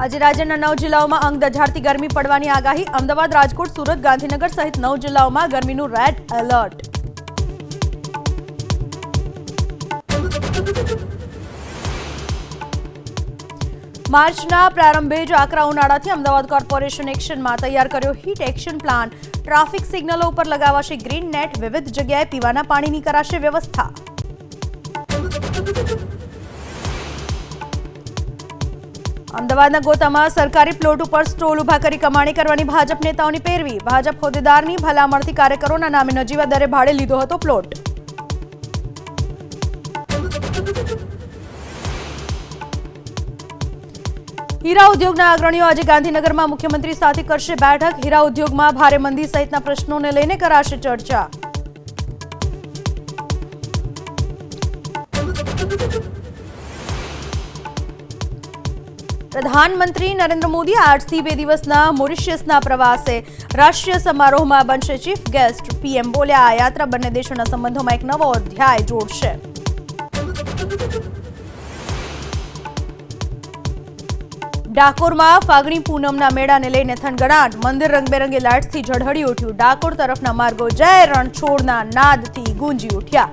આજે રાજ્યના 9 જિલ્લાઓમાં અંગ દઝાડતી ગરમી પડવાની આગાહી। અમદાવાદ, રાજકોટ, સુરત, ગાંધીનગર સહિત 9 જિલ્લાઓમાં ગરમીનું રેડ એલર્ટ। માર્ચના પ્રારંભે જ આકરા ઉનાળાથી અમદાવાદ કોર્પોરેશન એક્શનમાં તૈયાર કર્યો હીટ એક્શન પ્લાન। ટ્રાફિક સિગ્નલો ઉપર લગાવાશે ગ્રીન નેટ, વિવિધ જગ્યાએ પીવાના પાણીની કરાશે વ્યવસ્થા। અમદાવાદના ગોતામાં સરકારી પ્લોટ ઉપર સ્ટોલ ઉભા કરી કમાણી કરવાની ભાજપ નેતાઓની પેરવી। ભાજપ હોદ્દેદારની ભલામણથી કાર્યકરોના નામે નજીવા દરે ભાડે લીધો હતો પ્લોટ। હીરા ઉદ્યોગના અગ્રણીઓ આજે ગાંધીનગરમાં મુખ્યમંત્રી સાથે કરશે બેઠક। હીરા ઉદ્યોગમાં ભારે મંદી સહિતના પ્રશ્નોને લઈને કરાશે ચર્ચા। પ્રધાનમંત્રી નરેન્દ્ર મોદી આજથી 2 દિવસના મોરિશિયસના પ્રવાસે। રાષ્ટ્રીય સમારોહમાં બનશે ચીફ ગેસ્ટ। પીએમ બોલ્યા, આ યાત્રા બંને દેશોના સંબંધોમાં એક નવો અધ્યાય જોડશે। ડાકોરમાં ફાગણી પૂનમના મેળાને લઈને થનગનાટ। મંદિર રંગબેરંગી લાઇટ્સથી ઝળહળી ઉઠ્યું। ડાકોર તરફના માર્ગો જય રણછોડના નાદથી ગુંજી ઉઠ્યા।